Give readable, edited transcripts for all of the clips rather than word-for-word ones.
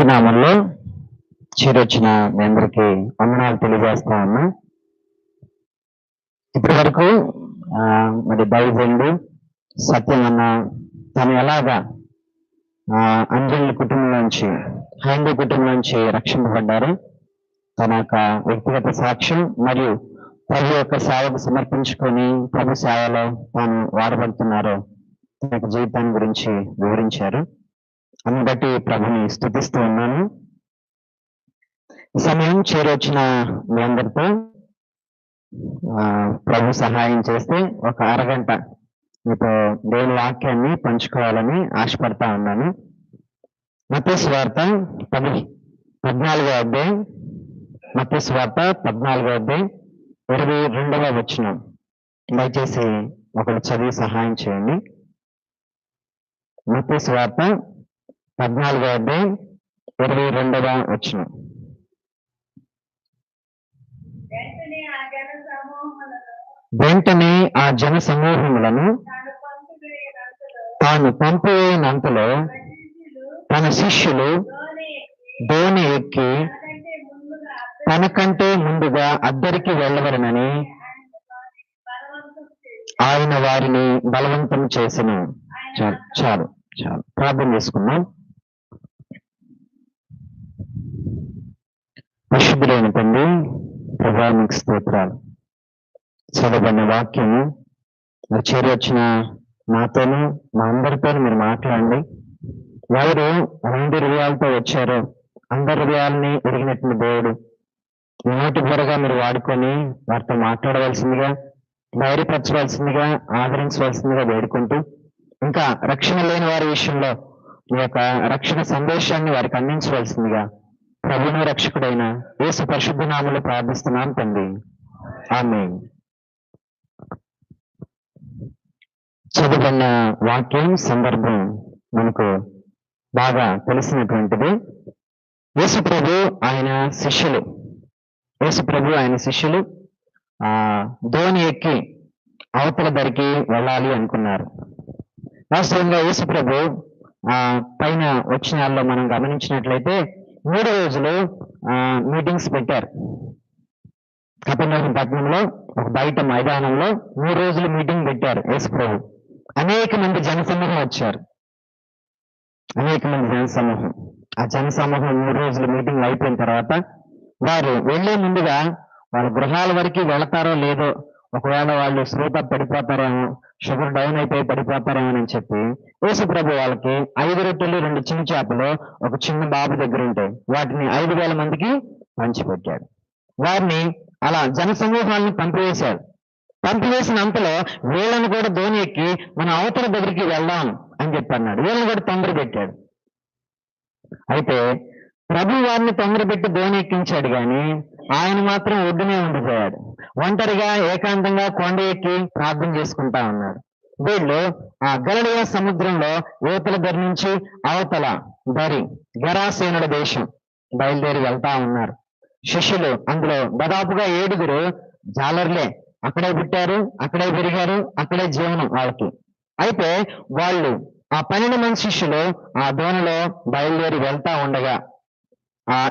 ప్రభు నామంలో చేరొచ్చిన మీ అందరికీ వందనాలు తెలియజేస్తా ఉన్నా. ఇప్పటి వరకు మరి దైవజనుడు సత్యం అన్న తను ఎలాగా అంజలి కుటుంబం నుంచి హైందవ కుటుంబం నుంచి రక్షింపబడ్డారు, తన యొక్క వ్యక్తిగత సాక్ష్యం మరియు ప్రభు యొక్క సేవకు సమర్పించుకొని ప్రభు సేవలో తాను వాడబడుతున్నారో తన యొక్క జీవితాన్ని గురించి వివరించారు. అందుని బట్టి ప్రభుని స్తుతిస్తూ ఉన్నాను. ఈ సమయం చేరొచ్చిన మీ అందరితో ప్రభు సహాయం చేస్తే ఒక అరగంట మీతో దేవుని వాక్యాన్ని పంచుకోవాలని ఆశపడతా ఉన్నాను. మత్తయి సువార్త 14వ అధ్యాయం, మత్తయి సువార్త 14వ అధ్యాయం 22వ వచనం. దయచేసి ఒకరు చదివి సహాయం చేయండి. మత్తయి సువార్త 14వ అధ్యాయం 22వ వచనం. వెంటనే ఆ జన సమూహములను తాను పంపివేయనంతలో తన శిష్యులు దోణి ఎక్కి తనకంటే ముందుగా అద్దరికి వెళ్ళవలనని ఆయన వారిని బలవంతం చేసిన. చాలు ప్రార్థన చేసుకున్నాం. పరిశుద్ధులైన తండ్రి, ప్రభానికి స్తోత్రాలు. చదవబడిన వాక్యము మరి చేరొచ్చిన నాతోనూ మా అందరితోనూ మీరు మాట్లాడండి. ఎవరు 2 హృదయాలతో వచ్చారో అందరి హృదయాలని ఎరిగినటువంటి దేవుడు నోటి బుర్రగా మీరు వాడుకొని వారితో మాట్లాడవలసిందిగా, ధైర్యపరచవలసిందిగా, ఆదరించవలసిందిగా వేడుకుంటూ, ఇంకా రక్షణ లేని వారి విషయంలో మీ యొక్క రక్షణ సందేశాన్ని వారికి అందించవలసిందిగా ప్రభువును రక్షకుడైన యేసు పరిశుద్ధ నామములో ప్రార్థిస్తున్నాం తండ్రి, ఆమేన్. చదువుకున్న వాక్యం సందర్భం మనకు బాగా తెలిసినటువంటిది. యేసు ప్రభు ఆయన శిష్యులు దోణి ఎక్కి అవతల దరికి వెళ్ళాలి అనుకున్నారు. వాస్తవంగా యేసు ప్రభు పైన వచనాల్లో మనం గమనించినట్లయితే 3 రోజులు మీటింగ్స్ పెట్టారు. కపెర్నహూము పట్టణంలో ఒక బయట మైదానంలో 3 రోజులు మీటింగ్ పెట్టారు యేసు ప్రభు. అనేక మంది జనసమూహం వచ్చారు. ఆ జనసమూహం 3 రోజులు మీటింగ్ అయిపోయిన తర్వాత వారు వెళ్లే ముందుగా వాళ్ళ గృహాల వరకు వెళతారో లేదో, ఒకవేళ వాళ్ళు శ్రోత పడిపోతారేమో, షుగర్ డౌన్ అయిపోయి పడిపోతారేమో అని చెప్పి యేసు ప్రభు వాళ్ళకి 5 రొట్టెలు 2 చిన్న చేపలు ఒక చిన్న బాబు దగ్గర ఉంటాయి, వాటిని 5,000 మందికి పంచిపెట్టాడు. వారిని అలా జనసమూహాలను పంపివేశాడు. పంపివేసినంతలో వీళ్ళని కూడా దోణి ఎక్కి మన అవతల దగ్గరికి వెళ్దాం అని చెప్పి అన్నాడు. వీళ్ళని కూడా తొందర పెట్టాడు. అయితే ప్రభు వారిని తొందర పెట్టి దోణి ఎక్కించాడు, కానీ ఆయన మాత్రం ఒడ్డునే ఉండిపోయాడు. ఒంటరిగా ఏకాంతంగా కొండ ఎక్కి ప్రార్థన చేసుకుంటా ఉన్నాడు. వీళ్ళు ఆ గలిలయ సముద్రంలో యువతల దరి నుంచి అవతల దరి గెరాసేనుల దేశం బయలుదేరి వెళ్తా ఉన్నారు. శిష్యులు అందులో దాదాపుగా 7 జాలర్లే. అక్కడే పుట్టారు, అక్కడే పెరిగారు, అక్కడే జీవనం వాళ్ళకి. అయితే వాళ్ళు ఆ 12 మంది శిష్యులు ఆ దోణిలో బయలుదేరి వెళ్తా ఉండగా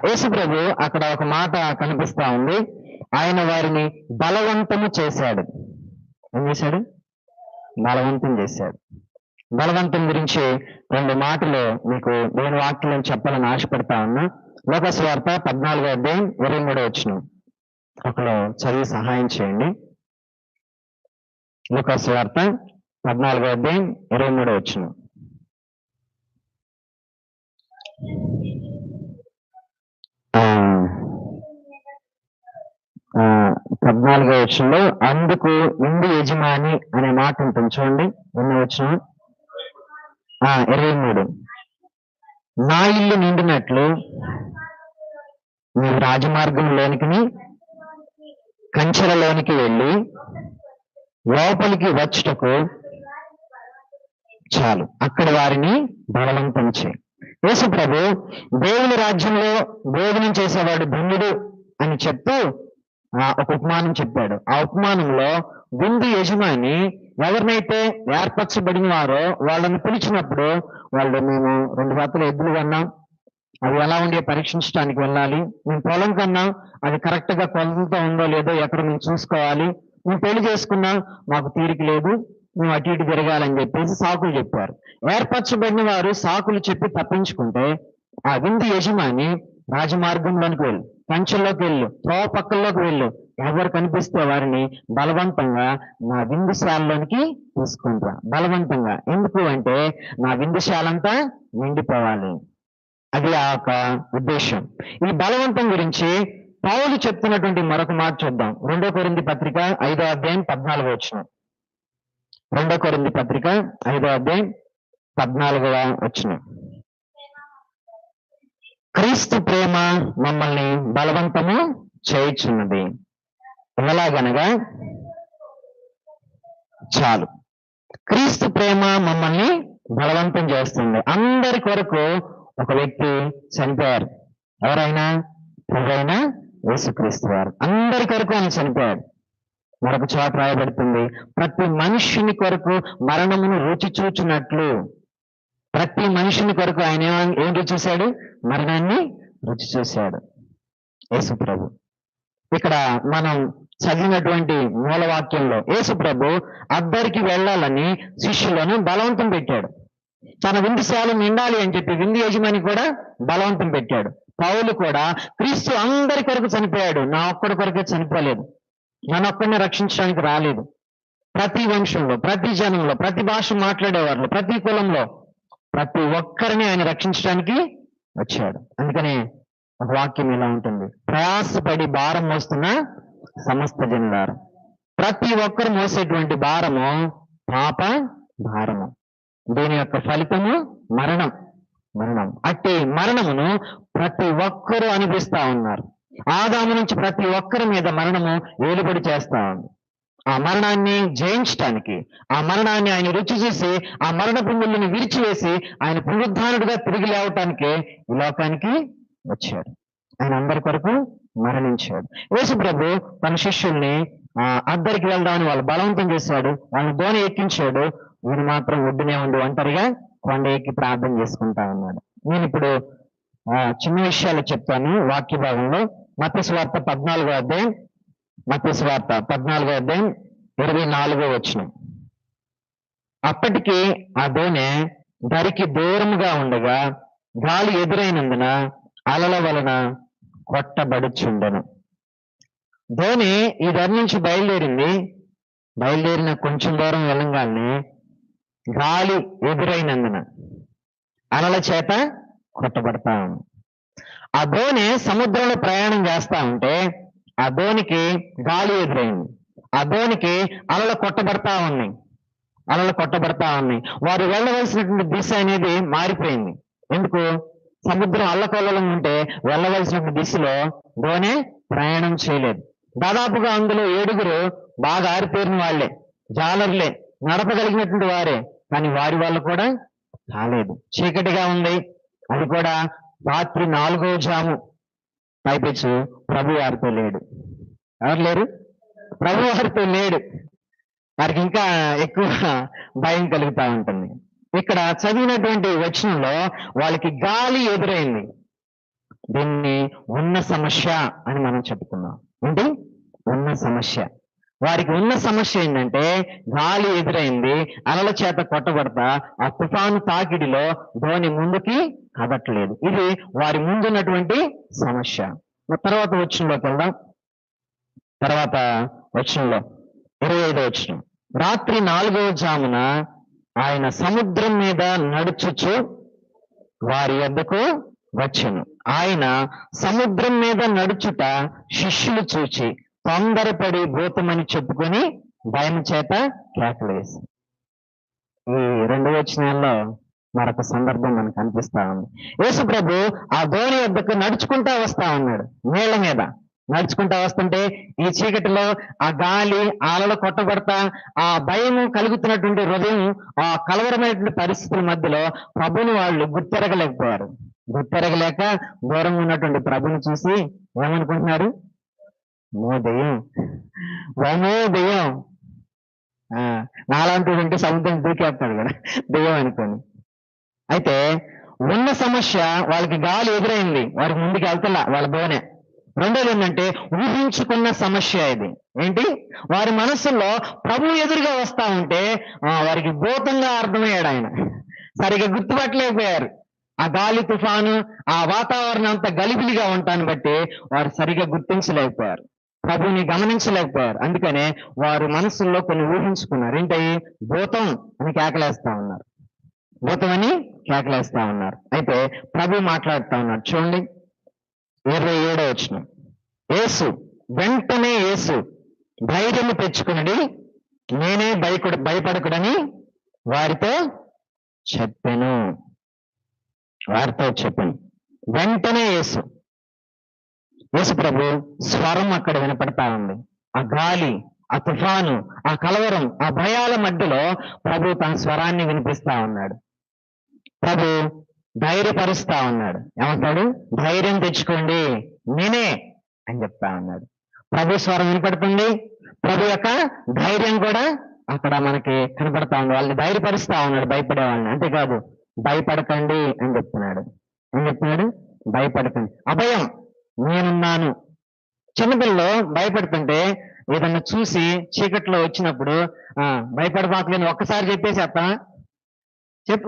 యేసు ప్రభు అక్కడ ఒక మాట కనిపిస్తా ఉంది. ఆయన వారిని బలవంతము చేశాడు. ఏం చేశాడు? బలవంతం చేశాడు. బలవంతం గురించి 2 మాటలు మీకు దేవుని వాక్యం చెప్పాలని ఆశపడతా ఉన్నా. లూకా సువార్త 14వ అధ్యాయం 23వ వచనం. ఒకరు చదివి సహాయం చేయండి. లూకా సువార్త 14వ అధ్యాయం 23వ వచనం. 14వ వచనంలో అందుకు ఇందు యజమాని అనే మాట ఉంటుంది చూడండి. ఎన్నో వచనం? 23. నా ఇల్లు నిండినట్లు నీవు రాజమార్గంలోనికి కంచెలలోనికి వెళ్ళి లోపలికి వచ్చుటకు చాలు, అక్కడ వారిని బలవంతం చేయి. యేసు ప్రభు దేవుని రాజ్యంలో భోజనం చేసేవాడు ధన్యుడు అని చెప్తూ ఒక ఉపమానం చెప్పాడు. ఆ ఉపమానంలో విందు యజమాని ఎవరినైతే ఏర్పరచబడిన వారో వాళ్ళని పిలిచినప్పుడు వాళ్ళు, మేము 2 జతల ఎద్దులు కొన్నాం, అవి ఎలా ఉండే పరీక్షించడానికి వెళ్ళాలి. మేము పొలం కన్నా అది కరెక్ట్ గా కొలతతో ఉందో లేదో ఎక్కడ మేము చూసుకోవాలి. మేము పెళ్లి చేసుకున్నాం, మాకు తీరిక లేదు, మేము అటు ఇటు తిరగాలని చెప్పేసి సాకులు చెప్పారు. ఏర్పరచబడిన వారు సాకులు చెప్పి తప్పించుకుంటే ఆ విందు యజమాని రాజమార్గంలోనికి వెళ్ళు, కంచెల్లోకి వెళ్ళు, త్రోవ పక్కల్లోకి వెళ్ళు, ఎవరు కనిపిస్తే వారిని బలవంతంగా నా విందుశాలలోనికి తీసుకుంటా. బలవంతంగా ఎందుకు అంటే నా విందుశాలంతా నిండిపోవాలి. అది ఆ యొక్క ఉద్దేశం. ఈ బలవంతం గురించి పౌలు చెప్తున్నటువంటి మరొక మాట చూద్దాం. 2 కొరింథీ పత్రిక 5వ అధ్యాయం 14వ వచనం. 2 కొరింథీ పత్రిక 5వ అధ్యాయం 14వ వచనం. క్రీస్తు ప్రేమ మమ్మల్ని బలవంతము చేయుచున్నది. ఎలాగనగా చాలు, క్రీస్తు ప్రేమ మమ్మల్ని బలవంతం చేస్తుంది. అందరి కొరకు ఒక వ్యక్తి చనిపోయారు. ఎవరైనా ఎవరైనా యేసుక్రీస్తు వారు అందరి కొరకు ఆయన చనిపోయాడు. మరొక చోట రాయబడుతుంది, ప్రతి మనుష్యుని కొరకు మరణమును రుచి చూచున్నట్లు. ప్రతి మనుషుని కొరకు ఆయన ఏం రుచి చూశాడు? మరణాన్ని రుచి చూశాడు యేసు ప్రభు. ఇక్కడ మనం చదివినటువంటి మూలవాక్యంలో యేసు ప్రభు అద్దరికి వెళ్ళాలని శిష్యులను బలవంతం పెట్టాడు. తన విందుశాల నిండాలి అని చెప్పి విందు యజమాని కూడా బలవంతం పెట్టాడు. పౌలు కూడా క్రీస్తు అందరి కొరకు చనిపోయాడు, నా ఒక్కడి కొరకే చనిపోలేదు, నన్ను ఒక్కడిని రక్షించడానికి రాలేదు. ప్రతి వంశంలో, ప్రతి జనంలో, ప్రతి భాష మాట్లాడేవాళ్ళు, ప్రతి కులంలో ప్రతి ఒక్కరిని ఆయన రక్షించడానికి వచ్చాడు. అందుకనే ఒక వాక్యం ఇలా ఉంటుంది, ప్రయాసపడి భారం మోస్తున్న సమస్త జనులారు. ప్రతి ఒక్కరు మోసేటువంటి భారము పాప భారము. దీని యొక్క ఫలితము మరణం. అట్టి మరణమును ప్రతి ఒక్కరూ అనిపిస్తా ఉన్నారు. ఆదాము నుంచి ప్రతి ఒక్కరి మీద మరణము ఏలుబడి చేస్తా ఉంది. ఆ మరణాన్ని జయించటానికి, ఆ మరణాన్ని ఆయన రుచి చూసి ఆ మరణపు ముళ్ళని విరిచివేసి ఆయన పునరుద్ధానుడిగా తిరిగి లేవటానికి ఈ లోకానికి వచ్చాడు. ఆయన అందరి కొరకు మరణించాడు. యేసు ప్రభు తన శిష్యుల్ని అద్దరికి వెళ్దామని వాళ్ళు బలవంతం చేశాడు, వాళ్ళని దోణి ఎక్కించాడు. వీరు మాత్రం ఒడ్డునే ఉండి ఒంటరిగా కొండ ఎక్కి ప్రార్థన చేసుకుంటా ఉన్నాడు. నేను ఇప్పుడు చిన్న విషయాలు చెప్తాను వాక్య భాగంలో. మత్తయి సువార్త 14వ అధ్యాయం, మత్తయి సువార్త 14వ అధ్యాయం 24వ వచనం. అప్పటికి ఆ దోణె దరికి దూరముగా ఉండగా గాలి ఎదురైనందున అలల వలన కొట్టబడుచుండెను. దోణి ఈ దరి నుంచి బయలుదేరిన కొంచెం దూరం వెళ్ళంగానే గాలి ఎదురైనందున అలల చేత కొట్టబడతా ఉంది. ఆ దోణి సముద్రంలో ప్రయాణం చేస్తా ఉంటే ఆ దోణికి గాలి ఎదురైంది, ఆ దోణికి అలలు కొట్టబడతా ఉన్నాయి. వారు వెళ్ళవలసినటువంటి దిశ అనేది మారిపోయింది. ఎందుకు? సముద్రం అల్లకొల్లం ఉంటే వెళ్ళవలసినటువంటి దిశలో దోణి ప్రయాణం చేయలేదు. దాదాపుగా అందులో 7 బాగా ఆరితేరిన వాళ్లే, జాలర్లే, నడపగలిగినటువంటి వారే, కానీ వారి వాళ్ళు కూడా కాలేదు. చీకటిగా ఉంది, అది కూడా రాత్రి 4వ జాము. పైపెచ్చు ప్రభు వారితో లేడు. ఎవరు లేరు? ప్రభు వారితో లేడు. వారికి ఇంకా ఎక్కువ భయం కలుగుతా ఉంటుంది. ఇక్కడ చదివినటువంటి వచనంలో వాళ్ళకి గాలి ఎదురైంది. దీన్ని ఉన్న సమస్య అని మనం చెప్పుకున్నాం. ఏంటి ఉన్న సమస్య? వారికి ఉన్న సమస్య ఏంటంటే గాలి ఎదురైంది, అలల చేత కొట్టబడతా ఆ తుఫాను తాకిడిలో ధోని ముందుకి కదట్లేదు. ఇది వారి ముందున్నటువంటి సమస్య. తర్వాత వచనంలోకి వెళ్దాం. తర్వాత వచనంలో 25వ వచనం. రాత్రి 4వ జామున ఆయన సముద్రం మీద నడుచుచు వారి వద్దకు వచ్చెను. ఆయన సముద్రం మీద నడుచుట శిష్యులు చూచి తొందరపడి భూతమని చెప్పుకొని భయం చేత కేకలేసి. ఈ 2 వచనాల్లో మరొక సందర్భం మనకు అనిపిస్తా ఉంది. యేసు ప్రభు ఆ దోణి వద్దకు నడుచుకుంటా వస్తా ఉన్నాడు. నీళ్ల మీద నడుచుకుంటా వస్తుంటే ఈ చీకటిలో ఆ గాలి అలలు కొట్టబడతా ఆ భయము కలుగుతున్నటువంటి హృదయం, ఆ కలవరమైనటువంటి పరిస్థితుల మధ్యలో ప్రభుని వాళ్ళు గుర్తెరగలేకపోయారు. గుర్తెరగలేక దూరంగా ఉన్నటువంటి ప్రభుని చూసి ఏమనుకుంటున్నారు? దెయ్యం. నాలాంటి ఉంటే సముద్రం దూకేస్తాడు కదా దెయ్యం అనుకోని. అయితే ఉన్న సమస్య, వాళ్ళకి గాలి ఎదురైంది, వారికి ముందుకు వెళ్తలా వాళ్ళ బోనే. రెండోది ఏంటంటే ఊహించుకున్న సమస్య ఇది. ఏంటి? వారి మనసులో ప్రభు ఎదురుగా వస్తా ఉంటే వారికి భూతంగా అర్థమయ్యాడు ఆయన. సరిగా గుర్తుపట్టలేకపోయారు. ఆ గాలి తుఫాను, ఆ వాతావరణం అంతా గలిబిలిగా ఉంటాన్ని బట్టి వారు సరిగా గుర్తించలేకపోయారు, ప్రభుని గమనించలేకపోయారు. అందుకనే వారు మనసుల్లో కొన్ని ఊహించుకున్నారు. ఏంటయి? భూతం అని కేకలేస్తా ఉన్నారు, భూతం అని కేకలేస్తా ఉన్నారు. అయితే ప్రభు మాట్లాడుతా ఉన్నాడు. చూడండి 27వ వచనం. వెంటనే యేసు ధైర్యము తెచ్చుకుని నేనే భయపడకుడని వారితో చెప్పాను. వెంటనే యేసు ప్రభు స్వరం అక్కడ వినపడతా ఉంది. ఆ గాలి, ఆ తుఫాను, ఆ కలవరం, ఆ భయాల మధ్యలో ప్రభు తన స్వరాన్ని వినిపిస్తా ఉన్నాడు. ప్రభు ధైర్యపరుస్తా ఉన్నాడు. ఏమంటాడు? ధైర్యం తెచ్చుకోండి, నేనే అని చెప్తా ఉన్నాడు. ప్రభు స్వరం వినపడుతుంది, ప్రభు యొక్క ధైర్యం కూడా అక్కడ మనకి కనపడతా ఉంది. వాళ్ళని ధైర్యపరుస్తా ఉన్నాడు, భయపడే వాళ్ళని. అంతేకాదు, భయపడకండి అని చెప్తున్నాడు. ఏం చెప్తున్నాడు? భయపడకండి, అభయం నేనున్నాను. చిన్నపిల్లలు భయపడుతుంటే ఏదన్నా చూసి చీకట్లో వచ్చినప్పుడు భయపడబాకలేని ఒక్కసారి చెప్పేసేస్తా,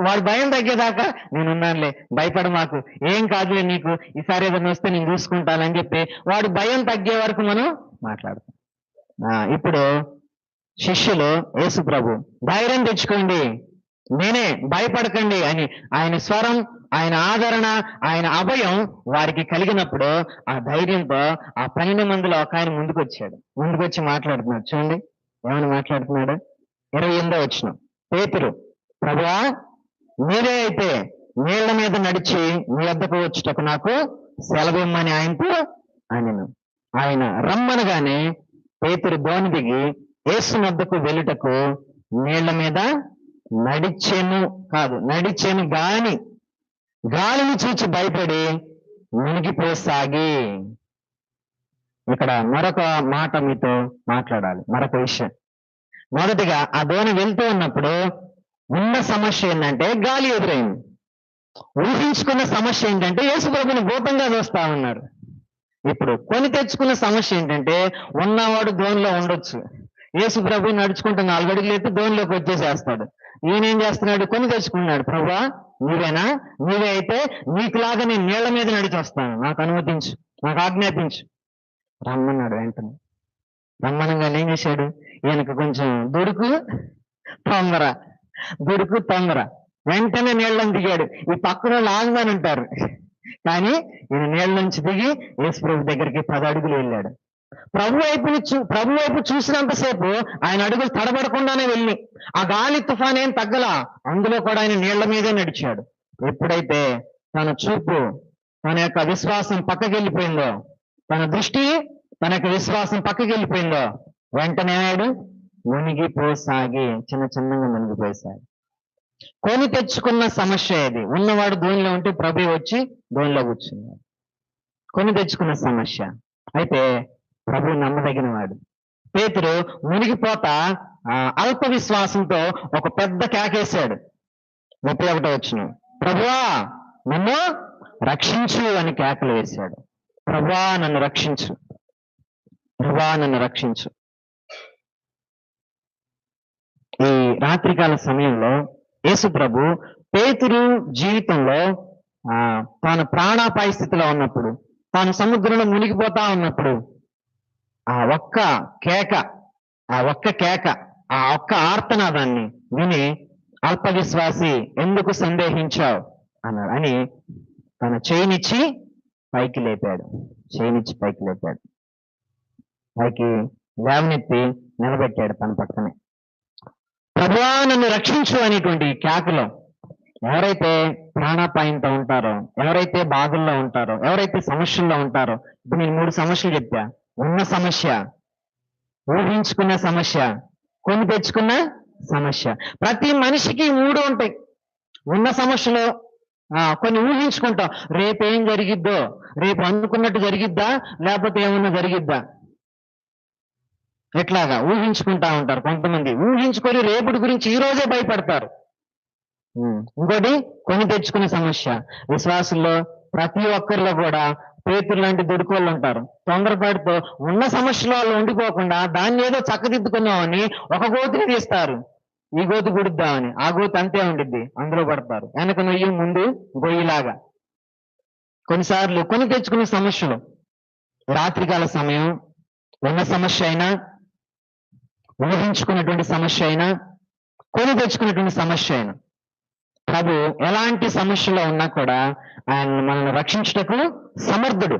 వాడు భయం తగ్గేదాకా నేనున్నానులే, భయపడ మాకు, ఏం కాదులే నీకు, ఈసారి ఏదైనా వస్తే నేను చూసుకుంటానని చెప్పి వాడు భయం తగ్గే వరకు మనం మాట్లాడతాం. ఇప్పుడు శిష్యులు యేసు ప్రభు ధైర్యం తెచ్చుకోండి, నేనే, భయపడకండి అని ఆయన స్వరం, ఆయన ఆదరణ, ఆయన అభయం వారికి కలిగినప్పుడు ఆ ధైర్యంతో ఆ 12 మందిలో ఒక ఆయన ముందుకొచ్చి మాట్లాడుతున్నాడు. చూడండి ఏమని మాట్లాడుతున్నాడు. 28వ వచనం. పేతురు, ప్రభువా మీరే అయితే నీళ్ల మీద నడిచి మీ వద్దకు వచ్చుటకు నాకు సెలవిమ్మని ఆయనతో అనెను. ఆయన రమ్మనగానే పేతురు దోణి దిగి యేసు వద్దకు వెళ్ళుటకు నీళ్ల మీద నడిచెను గాని గాలిని చూచి భయపడి మునిగిపోసాగి. ఇక్కడ మరొక మాట మీతో మాట్లాడాలి, మరొక విషయం. మొదటిగా ఆ దోణి వెళ్తూ ఉన్నప్పుడు ఉన్న సమస్య ఏంటంటే గాలి ఎదురైంది. ఊహించుకున్న సమస్య ఏంటంటే యేసు ప్రభుని భూతంగా చూస్తా ఉన్నారు. ఇప్పుడు కొని తెచ్చుకున్న సమస్య ఏంటంటే ఉన్నవాడు దోణిలో ఉండొచ్చు, యేసు ప్రభు నడుచుకుంటూ 4 అడుగులు ఎత్తి దోణిలోకి వచ్చేసేస్తాడు. ఈయనేం చేస్తున్నాడు? కొని తెచ్చుకున్నాడు. ప్రభువా నీవేనా? నీవే అయితే నీకులాగా నేను నీళ్ల మీద నడిచి వస్తాను, నాకు అనుమతించు, నాకు ఆజ్ఞాపించు. రమ్మన్నాడు. వెంటనే రమ్మనంగానే ఏం చేశాడు? ఈయనకు కొంచెం దుడుకు తొందర, వెంటనే నీళ్ళని దిగాడు. ఈ పక్కన లాగమని ఉంటారు, కానీ ఈయన నీళ్ళ నుంచి దిగి యేసు ప్రభు దగ్గరికి 10 అడుగులు వెళ్ళాడు. ప్రభు వైపు చూసినంతసేపు ఆయన అడుగులు తడబడకుండానే వెళ్ళి ఆ గాలి తుఫాన్ ఏం తగ్గలా, అందులో కూడా ఆయన నీళ్ల మీదే నడిచాడు. ఎప్పుడైతే తన చూపు, తన యొక్క విశ్వాసం పక్కకి వెళ్ళిపోయిందో, తన దృష్టి, తన యొక్క విశ్వాసం పక్కకి వెళ్ళిపోయిందో, వెంటనే ఆయన మునిగిపోసాగి, చిన్నగా మునిగిపోసాగి. కొని తెచ్చుకున్న సమస్య ఇది. ఉన్నవాడు దోణిలో ఉంటే ప్రభు వచ్చి దోణిలో కూర్చున్నాడు. కొని తెచ్చుకున్న సమస్య. అయితే ప్రభు నమ్మదగిన వాడు. పేతురు మునిగిపోతా అల్ప విశ్వాసంతో ఒక పెద్ద కేకేశాడు. 31వ వచనం. ప్రభువా నన్ను రక్షించు అని కేకలు వేశాడు. ప్రభువా నన్ను రక్షించు, ప్రభువా నన్ను రక్షించు. ఈ రాత్రికాల సమయంలో యేసు ప్రభు పేతురు జీవితంలో తాను ప్రాణాపాయ స్థితిలో ఉన్నప్పుడు, తాను సముద్రంలో మునిగిపోతా ఉన్నప్పుడు ఆ ఒక్క కేక, ఆ ఒక్క ఆర్తనాదాన్ని విని అల్ప విశ్వాసి ఎందుకు సందేహించావు అన్నాడు అని తన చేయినిచ్చి పైకి లేపాడు. పైకి లేవనెత్తి నిలబెట్టాడు తన పక్కనే. ప్రభువా నన్ను రక్షించు అనేటువంటి కేకలో ఎవరైతే ప్రాణాపాయంతో ఉంటారో, ఎవరైతే బాధల్లో ఉంటారో, ఎవరైతే సమస్యల్లో ఉంటారో, ఇప్పుడు నేను 3 సమస్యలు చెప్పా. ఉన్న సమస్య, ఊహించుకున్న సమస్య, కొని తెచ్చుకున్న సమస్య. ప్రతి మనిషికి 3 ఉంటాయి. ఉన్న సమస్యలో కొన్ని ఊహించుకుంటాం, రేపేం జరిగిద్దో, రేపు అనుకున్నట్టు జరిగిద్దా, లేకపోతే ఏమన్నా జరిగిద్దా, ఎట్లాగా ఊహించుకుంటా ఉంటారు. కొంతమంది ఊహించుకొని రేపటి గురించి ఈ రోజే భయపడతారు. ఇంకోటి కొని తెచ్చుకునే సమస్య. విశ్వాసుల్లో ప్రతి ఒక్కరిలో కూడా పేతురు లాంటి దుడుకోళ్ళు ఉంటారు. తొందరపాటుతో ఉన్న సమస్యలో వాళ్ళు ఉండిపోకుండా దాన్ని ఏదో చక్కదిద్దుకుందామని ఒక గోతిని తీస్తారు. ఈ గోతి గుడిద్దామని, ఆ గోతి అంతే ఉండిద్ది, అందులో పడతారు. వెనక నొయ్యి ముందు గొయ్యిలాగా. కొన్నిసార్లు కొని తెచ్చుకునే సమస్యలు, రాత్రికాల సమయం, ఉన్న సమస్య అయినా, ఊహించుకున్నటువంటి సమస్య అయినా, కొని తెచ్చుకున్నటువంటి సమస్య అయినా, ప్రభు ఎలాంటి సమస్యలో ఉన్నా కూడా ఆయన మనల్ని రక్షించుటకు సమర్థుడు.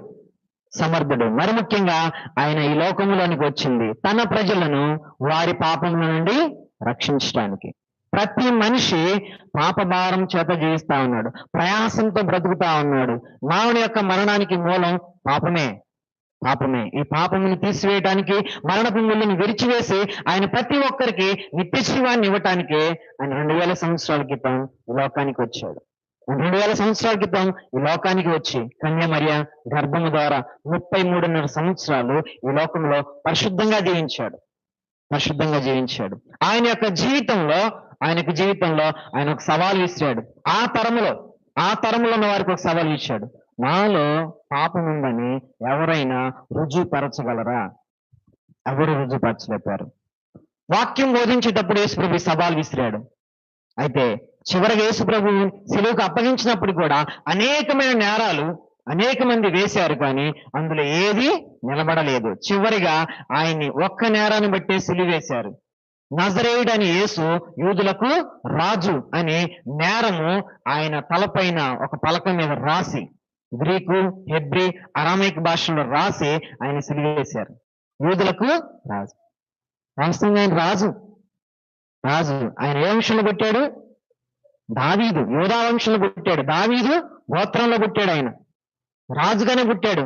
మరి ముఖ్యంగా ఆయన ఈ లోకంలోనికి వచ్చింది తన ప్రజలను వారి పాపముల నుండి రక్షించడానికి. ప్రతి మనిషి పాప భారం చేత జీవిస్తా ఉన్నాడు, ప్రయాసంతో బ్రతుకుతా ఉన్నాడు. మానవుని యొక్క మరణానికి మూలం పాపమే. ఈ పాపముని తీసివేయడానికి, మరణపు ముళ్ళని విరిచివేసి ఆయన ప్రతి ఒక్కరికి నిత్య జీవాన్ని ఇవ్వటానికి ఆయన 2000 సంవత్సరాల క్రితం ఈ లోకానికి వచ్చాడు. 2000 సంవత్సరాల క్రితం ఈ లోకానికి వచ్చి కన్య మరియ గర్భము ద్వారా 33.5 సంవత్సరాలు ఈ లోకంలో పరిశుద్ధంగా జీవించాడు. ఆయన యొక్క జీవితంలో ఆయన ఒక సవాల్ ఇచ్చాడు. ఆ తరములో ఉన్న వారికి ఒక సవాల్ ఇచ్చాడు. నాలో పాపం ఉందని ఎవరైనా రుజువుపరచగలరా? ఎవరు రుజువుపరచలేపారు. వాక్యం బోధించేటప్పుడు యేసుప్రభు సవాల్ విసిరాడు. అయితే చివరిగా యేసుప్రభు సిలువకు అప్పగించినప్పుడు కూడా అనేకమైన నేరాలు అనేక మంది వేశారు, కానీ అందులో ఏది నిలబడలేదు. చివరిగా ఆయన్ని ఒక్క నేరాన్ని బట్టే సిలువేశారు. నజరేయుడని యేసు యూదులకు రాజు అని నేరము ఆయన తలపైన ఒక పలక మీద రాసి, గ్రీకు, హెబ్రీ, అరామైక్ భాషలో రాసి ఆయన సిలువేశారు. యూదులకు రాజు. వాస్తవంగా ఆయన రాజు. ఆయన ఏ వంశంలో పుట్టాడు? దావీదు, యోధా వంశంలో పుట్టాడు. దావీదు గోత్రంలో పుట్టాడు. ఆయన రాజుగానే పుట్టాడు,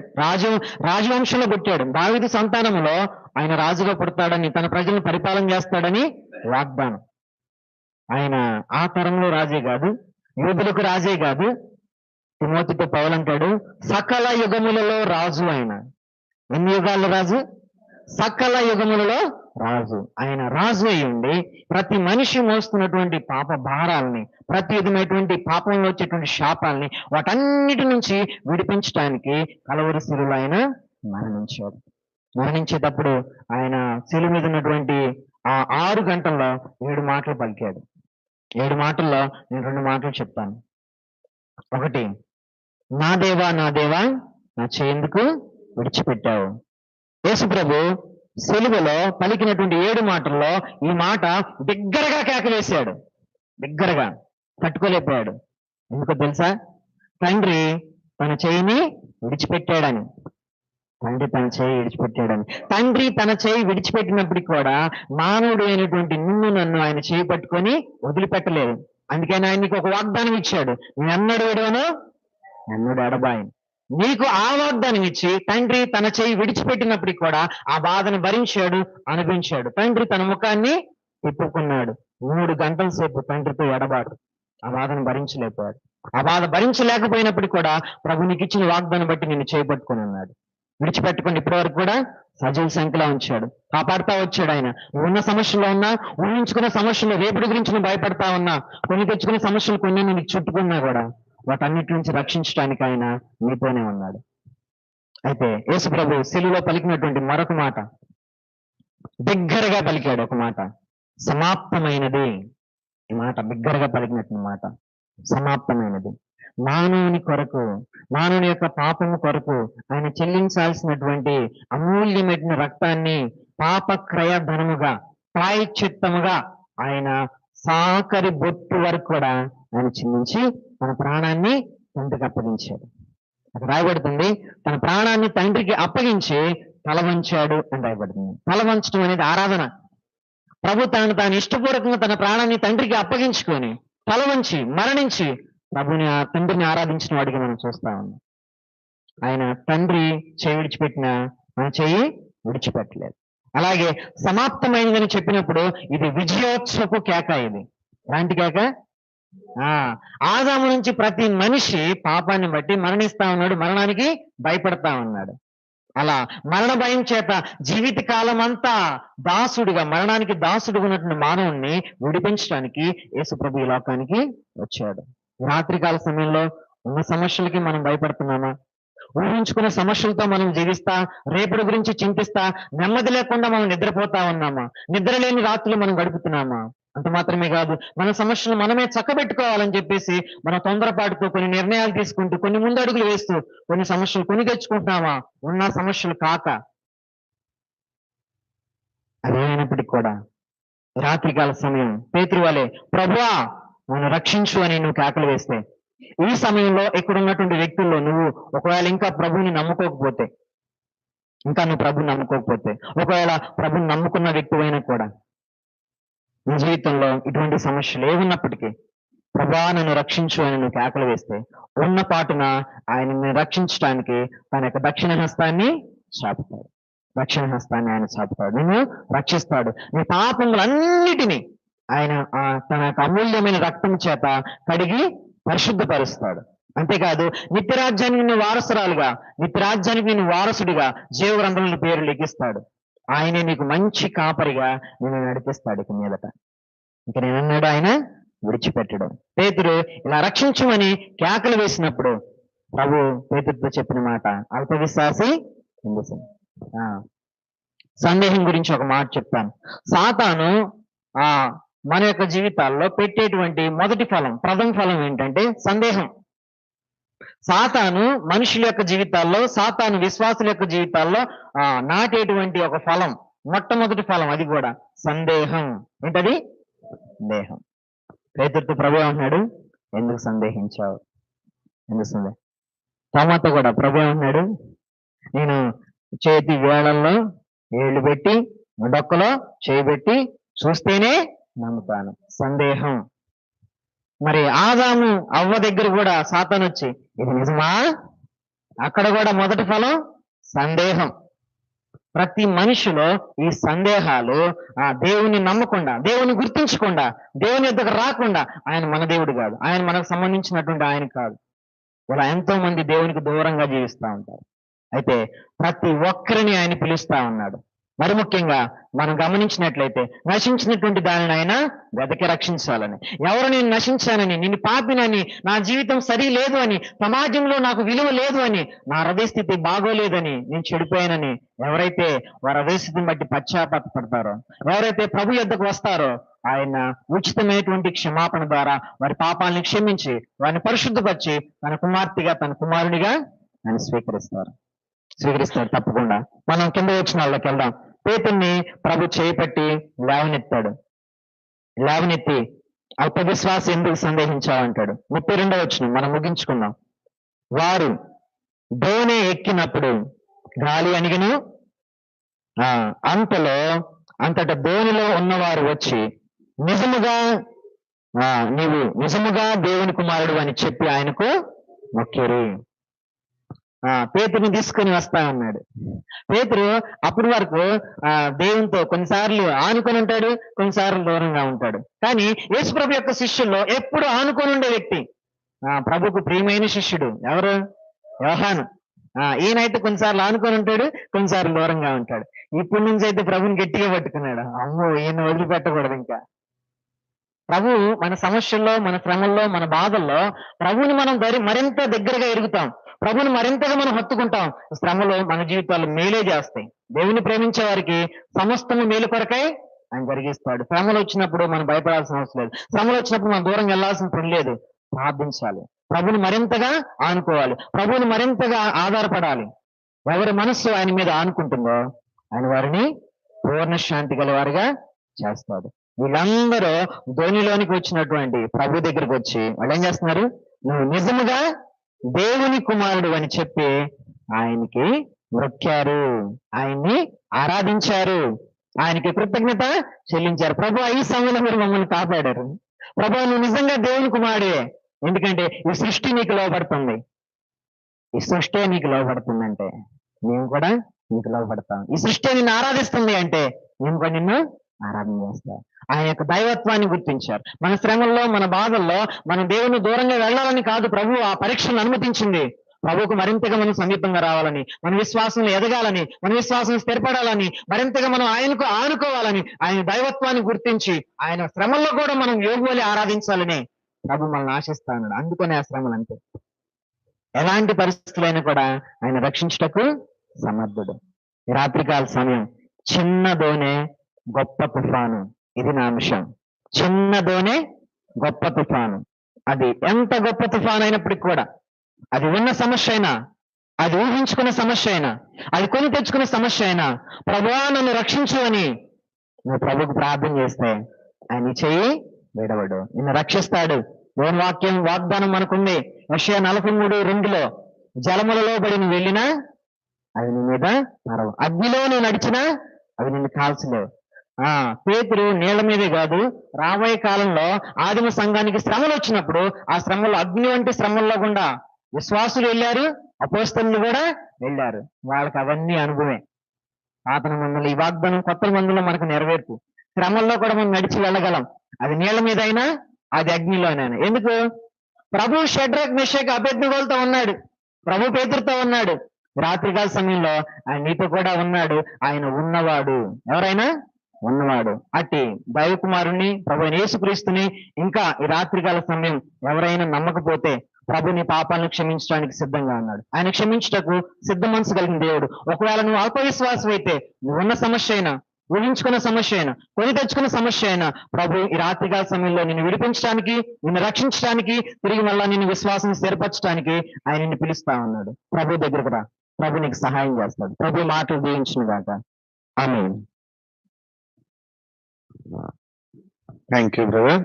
రాజవంశంలో పుట్టాడు. దావీదు సంతానములో ఆయన రాజుగా పుడతాడని, తన ప్రజలను పరిపాలన చేస్తాడని వాగ్దానం. ఆయన ఆ తరంలో రాజే కాదు, యూదులకు రాజే కాదు. తిమోతితో పౌలు అంటాడు, సకల యుగములలో రాజు. ఆయన ఎన్ని యుగాల్లో రాజు? సకల యుగములలో రాజు. ఆయన రాజు అయి ఉండి ప్రతి మనిషి మోస్తున్నటువంటి పాప భారాలని, ప్రతి విధమైనటువంటి పాపంలో వచ్చేటువంటి శాపాలని, వాటన్నిటి నుంచి విడిపించడానికి కలవరి శిలువలో ఆయన మరణించాడు. మరణించేటప్పుడు ఆయన శిలువ మీద ఉన్నటువంటి ఆ 6 గంటల్లో 7 మాటలు పలికాడు. 7 మాటల్లో నేను 2 మాటలు చెప్తాను. ఒకటి, నా దేవా నా చేయందుకు విడిచిపెట్టావు. యేసుప్రభు సిలువలో పలికినటువంటి 7 మాటల్లో ఈ మాట బిగ్గరగా కేకవేశాడు. బిగ్గరగా తట్టుకోలేకపోయాడు. ఎందుకో తెలుసా? తండ్రి తన చేయిని విడిచిపెట్టాడని. తండ్రి తన చేయి విడిచిపెట్టినప్పటికి కూడా మానవుడు అయినటువంటి నన్ను ఆయన చేయి పట్టుకొని వదిలిపెట్టలేదు. అందుకని ఆయనకి ఒక వాగ్దానం ఇచ్చాడు, నేను ఎన్నడూ విడవను, ఎన్నడూ ఎడబాయను. నీకు ఆ వాగ్దానం ఇచ్చి తండ్రి తన చేయి విడిచిపెట్టినప్పటికి కూడా ఆ బాధను భరించాడు, అనుభవించాడు. తండ్రి తన ముఖాన్ని తిప్పుకున్నాడు. 3 గంటల సేపు తండ్రితో ఎడబాటు. ఆ బాధను భరించలేకపోయాడు. ఆ బాధ భరించలేకపోయినప్పటికీ కూడా ప్రభు నీకు ఇచ్చిన వాగ్దానం బట్టి నిన్ను చేయబట్టుకుని ఉన్నాడు. విడిచిపెట్టుకుని ఇప్పటి వరకు కూడా సజీవ సంఖ్యలో ఉంచాడు, కాపాడుతా వచ్చాడు. ఆయన ఉన్న సమస్యలో ఉన్నా, ఊహించుకున్న సమస్యలు, రేపటి గురించి నువ్వు భయపడతా ఉన్నా, కొన్ని తెచ్చుకునే సమస్యలు కొన్ని నీకు చుట్టుకున్నా కూడా వాటన్నిటి నుంచి రక్షించడానికి ఆయన నీతోనే ఉన్నాడు. అయితే యేసు ప్రభు శిలువలో పలికినటువంటి మరొక మాట, బిగ్గరగా పలికాడు ఒక మాట, సమాప్తమైనది. ఈ మాట బిగ్గరగా పలికినటువంటి మాట సమాప్తమైనది. మానవుని కొరకు, మానవుని యొక్క పాపము కొరకు ఆయన చెల్లించాల్సినటువంటి అమూల్యమైన రక్తాన్ని పాపక్రయ ధనముగా, ప్రాయశ్చిత్తముగా ఆయన సాకరి బొట్టు వరకు కూడా ఆయన చిందించి తన ప్రాణాన్ని తండ్రికి అప్పగించాడు. అక్కడ రాయబడుతుంది, తన ప్రాణాన్ని తండ్రికి అప్పగించి తల వంచాడు అని రాయబడుతుంది. తల వంచడం అనేది ఆరాధన. ప్రభు తాను ఇష్టపూర్వకంగా తన ప్రాణాన్ని తండ్రికి అప్పగించుకొని తల వంచి మరణించి తండ్రిని ఆరాధించిన వాడికి మనం చూస్తా ఉన్నాం. ఆయన తండ్రి చేయి విడిచిపెట్టిన మన చేయి విడిచిపెట్టలేదు. అలాగే సమాప్తమైందని చెప్పినప్పుడు ఇది విజయోత్సవపు కేక. ఇది ఎలాంటి కేక? ఆదాము నుంచి ప్రతి మనిషి పాపాన్ని బట్టి మరణిస్తా ఉన్నాడు, మరణానికి భయపడతా ఉన్నాడు. అలా మరణ భయం చేత జీవిత కాలం అంతా దాసుడిగా, మరణానికి దాసుడిగా ఉన్నటువంటి మానవుణ్ణి విడిపించడానికి యేసుప్రభు ఈ లోకానికి వచ్చాడు. రాత్రికాల సమయంలో ఉన్న సమస్యలకి మనం భయపడుతున్నామా? ఊహించుకున్న సమస్యలతో మనం జీవిస్తా, రేపటి గురించి చింతిస్తా, నెమ్మది లేకుండా మనం నిద్రపోతా ఉన్నామా? నిద్ర లేని రాత్రులు మనం గడుపుతున్నామా? అంత మాత్రమే కాదు, మన సమస్యలు మనమే చక్కబెట్టుకోవాలని చెప్పేసి మన తొందరపాటుతో కొన్ని నిర్ణయాలు తీసుకుంటూ, కొన్ని ముందడుగులు వేస్తూ కొన్ని సమస్యలు కొని తెచ్చుకుంటున్నామా? ఉన్న సమస్యలు కాక. అదేమైనప్పటికీ కూడా రాత్రికాల సమయం పేతురు వలె ప్రభువా నన్ను రక్షించు అని నువ్వు కేకలు వేస్తే, ఈ సమయంలో ఇక్కడ ఉన్నటువంటి వ్యక్తుల్లో నువ్వు ఒకవేళ ఇంకా ప్రభువుని నమ్ముకోకపోతే, ఒకవేళ ప్రభుని నమ్ముకున్న వ్యక్తి అయినా కూడా నీ జీవితంలో ఇటువంటి సమస్యలు ఏమున్నప్పటికీ ప్రభా నన్ను రక్షించు అని నువ్వు కేకలు వేస్తే, ఉన్న పాటున ఆయనని రక్షించడానికి తన యొక్క దక్షిణ హస్తాన్ని చాపుతాడు. ఆయన చాపుతాడు, నిన్ను రక్షిస్తాడు. నీ పాపములన్నిటినీ ఆయన తన యొక్క అమూల్యమైన రక్తం చేత కడిగి పరిశుద్ధపరుస్తాడు. అంతేకాదు నిత్యరాజ్యానికి నిన్ను వారసురాలుగా, నిత్యరాజ్యానికి నిన్ను వారసుడిగా జీవగ్రంథంలో పేరు లిఖిస్తాడు. ఆయనే నీకు మంచి కాపరిగా నిన్ను నడిపిస్తాడు. ఇక మీదట ఇంక నేనన్నాడు ఆయన విడిచిపెట్టడం. పేతురు ఇలా రక్షించమని కేకలు వేసినప్పుడు ప్రభు పేతురుతో చెప్పిన మాట, అల్ప విశ్వాసి సందేహం గురించి ఒక మాట చెప్తాను. సాతాను మన యొక్క జీవితాల్లో పెట్టేటువంటి మొదటి ఫలం, ప్రథమ ఫలం ఏంటంటే సందేహం. సాతాను మనుషుల యొక్క జీవితాల్లో, సాతాను విశ్వాసుల యొక్క జీవితాల్లో నాటేటువంటి ఒక ఫలం, మొట్టమొదటి ఫలం అది కూడా సందేహం. ఏంటది? సందేహం. పేతురుతో ప్రభు అంటున్నాడు, ఎందుకు సందేహించావు? తోమాతో కూడా ప్రభు అంటున్నాడు, నేను చేతి వేళల్లో ఏళ్ళు పెట్టి డొక్కలో చేయబెట్టి చూస్తేనే నమ్ముతాను. సందేహం. మరి ఆదాము అవ్వ దగ్గర కూడా సాతాను వచ్చి ఇది నిజమా? అక్కడ కూడా మొదటి ఫలం సందేహం. ప్రతి మనిషిలో ఈ సందేహాలు దేవుని నమ్మకుండా, దేవుని గుర్తించకుండా, దేవుని యొద్దకు రాకుండా, ఆయన మన దేవుడు కాదు, ఆయన మనకు సంబంధించినటువంటి ఆయన కాదు, ఇలా ఎంతో మంది దేవునికి దూరంగా జీవిస్తూ ఉంటారు. అయితే ప్రతి ఒక్కరిని ఆయన పిలుస్తా ఉన్నాడు. మరి ముఖ్యంగా మనం గమనించినట్లయితే నశించినటువంటి దానిని ఆయన వెదకి రక్షించాలని. ఎవరు నేను నశించానని, నేను పాపినని, నా జీవితం సరి లేదు అని, సమాజంలో నాకు విలువ లేదు అని, నా హృదయ స్థితి బాగోలేదని, నేను చెడిపోయానని ఎవరైతే వారి హృదయ స్థితిని బట్టి పశ్చాత్తాపడతారో, ఎవరైతే ప్రభు యొద్దకు వస్తారో, ఆయన ఉచితమైనటువంటి క్షమాపణ ద్వారా వారి పాపాలను క్షమించి వారిని పరిశుద్ధపరిచి తన కుమార్తెగా, తన కుమారుడిగా ఆయన స్వీకరిస్తారు. తప్పకుండా. మనం కింద వచ్చిన వాళ్ళకి వెళ్దాం. పేతుర్ని ప్రభు చేపట్టి లేవనెత్తి అల్ప విశ్వాసం ఎందుకు సందేహించావంటాడు. 32వ వచనం మనం ముగించుకుందాం. వారు దోణి ఎక్కినప్పుడు గాలి అణిగెను, అంతట దోణిలో ఉన్నవారు వచ్చి నీవు నిజముగా దేవుని కుమారుడు అని చెప్పి ఆయనకు మొక్కిరి. పేతురుని తీసుకొని వస్తా ఉన్నాడు. పేతురు అప్పటి వరకు దేవునితో కొన్నిసార్లు ఆనుకొని ఉంటాడు, కొన్నిసార్లు దూరంగా ఉంటాడు. కానీ యేసుప్రభు యొక్క శిష్యుల్లో ఎప్పుడు ఆనుకొని ఉండే వ్యక్తి, ప్రభుకు ప్రియమైన శిష్యుడు ఎవరు? యోహాను. ఈయనైతే కొన్నిసార్లు ఆనుకొని ఉంటాడు, కొన్నిసార్లు దూరంగా ఉంటాడు. ఇప్పటి నుంచి అయితే ప్రభుని గట్టిగా పట్టుకున్నాడు. అమ్మో, ఈయన వదిలిపెట్టకూడదు. ఇంకా ప్రభు మన సమస్యల్లో, మన శ్రమల్లో, మన బాధల్లో ప్రభుని మనం మరింత దగ్గరగా ఎరుగుతాం. ప్రభుని మరింతగా మనం హత్తుకుంటాం. శ్రమలో మన జీవితాలు మేలే చేస్తాయి. దేవుని ప్రేమించే వారికి సమస్తము మేలు కొరకై ఆయన జరిగిస్తాడు. శ్రమలు వచ్చినప్పుడు మనం భయపడాల్సిన అవసరం లేదు. శ్రమలు వచ్చినప్పుడు మనం దూరం వెళ్లాల్సిన పని లేదు. ప్రార్థించాలి, ప్రభుని మరింతగా ఆనుకోవాలి, ప్రభుని మరింతగా ఆధారపడాలి. ఎవరి మనస్సు ఆయన మీద ఆనుకుంటుందో ఆయన వారిని పూర్ణ శాంతి గలవారుగా చేస్తాడు. వీళ్ళందరూ ధోనిలోనికి వచ్చినటువంటి ప్రభు దగ్గరికి వచ్చి వాళ్ళు ఏం చేస్తున్నారు? నువ్వు నిజముగా దేవుని కుమారుడు అని చెప్పి ఆయనకి మొక్కారు, ఆయన్ని ఆరాధించారు, ఆయనకి కృతజ్ఞత చెల్లించారు. ప్రభు ఈ సమయంలో మీరు మమ్మల్ని కాపాడారు. ప్రభు నువ్వు నిజంగా దేవుని కుమారుడే, ఎందుకంటే ఈ సృష్టి నీకు లోపడుతుంది, ఈ సృష్టి నీకు లోపడుతుందంటే మేము కూడా నీకు లోపడతాం. ఈ సృష్టి నిన్ను ఆరాధిస్తుంది అంటే మేము కూడా నిన్ను ఆరాధన చేస్తాం. ఆయన యొక్క దైవత్వాన్ని గుర్తించారు. మన శ్రమల్లో, మన బాధల్లో మనం దేవుని దూరంగా వెళ్ళాలని కాదు ప్రభు ఆ పరీక్షను అనుమతించింది. ప్రభువుకు మరింతగా మనం సమీపంగా రావాలని, మన విశ్వాసంలో ఎదగాలని, మన విశ్వాసం స్థిరపడాలని, మరింతగా మనం ఆయనకు ఆనుకోవాలని, ఆయన దైవత్వాన్ని గుర్తించి ఆయన శ్రమల్లో కూడా మనం యోగువలే ఆరాధించాలని ప్రభు మనల్ని ఆశిస్తా ఉన్నాడు. అందుకనే ఆ శ్రమలు అంతే. ఎలాంటి పరిస్థితులైనా కూడా ఆయన రక్షించుటకు సమర్థుడు. ఈ రాత్రికాల సమయం, చిన్న దోణె గొప్ప తుఫాను. ఇది నా అంశం. చిన్న దోణె గొప్ప తుఫాను. అది ఎంత గొప్ప తుఫాను అయినప్పటికీ కూడా, అది ఉన్న సమస్య అయినా, అది ఊహించుకున్న సమస్య అయినా, అది కొని తెచ్చుకున్న సమస్య అయినా, ప్రభువా నన్ను రక్షించు అని నువ్వు ప్రభుకు ప్రార్థన చేస్తే ఆయన చెయ్యి విడవడు, నిన్ను రక్షిస్తాడు. దేవుని వాగ్దానం మనకుంది. యెషయా 43:2 జలములలో పడి నువ్వు వెళ్ళినా అవి నీ మీద పడవు, అగ్నిలో నువ్వు నడిచినా అవి నిన్ను కాల్చలేవు. పేతురు నీళ్ల మీదే కాదు, రాబోయే కాలంలో ఆదిమ సంఘానికి శ్రమలు వచ్చినప్పుడు ఆ శ్రమల్లో, అగ్ని వంటి శ్రమల్లో గుండా విశ్వాసులు వెళ్ళారు, అపోస్తలులు కూడా వెళ్ళారు. వాళ్ళకి అవన్నీ అనుభవమే. పాత నిబంధనలు, ఈ వాగ్దానం కొత్త నిబంధనలో మనకు నెరవేర్పు. శ్రమల్లో కూడా మనం నడిచి వెళ్ళగలం. అది నీళ్ల మీద అయినా, అది అగ్నిలోనైనా. ఎందుకు? ప్రభు షడ్రక్ మెషక్ అబేద్నెగోలతో ఉన్నాడు, ప్రభు పేతురుతో ఉన్నాడు. రాత్రికాల సమయంలో ఆయన నీతో కూడా ఉన్నాడు. ఆయన ఉన్నవాడు, ఎవరైనా ఉన్నవాడు. అట్టి దైవకుమారుణ్ణి, ప్రభు అయిన యేసుక్రీస్తుని ఇంకా ఈ రాత్రికాల సమయం ఎవరైనా నమ్మకపోతే ప్రభుని పాపాలను క్షమించడానికి సిద్ధంగా ఉన్నాడు. ఆయన క్షమించుటకు సిద్ధ మనసు కలిగిన దేవుడు. ఒకవేళ నువ్వు అల్పవిశ్వాసం అయితే, నువ్వున్న సమస్య అయినా, ఊహించుకున్న సమస్య అయినా, కొని తెచ్చుకున్న సమస్య అయినా, ప్రభు ఈ రాత్రికాల సమయంలో నిన్ను విడిపించడానికి, నిన్ను రక్షించడానికి, తిరిగి మళ్ళా నిన్ను విశ్వాసం స్థిరపరచడానికి ఆయన నిన్ను పిలుస్తా ఉన్నాడు. ప్రభు దగ్గరకు రా, ప్రభు నీకు సహాయం చేస్తాడు. ప్రభు మాటలు దీవించిన గాక. ఆమేన్. Thank you brother.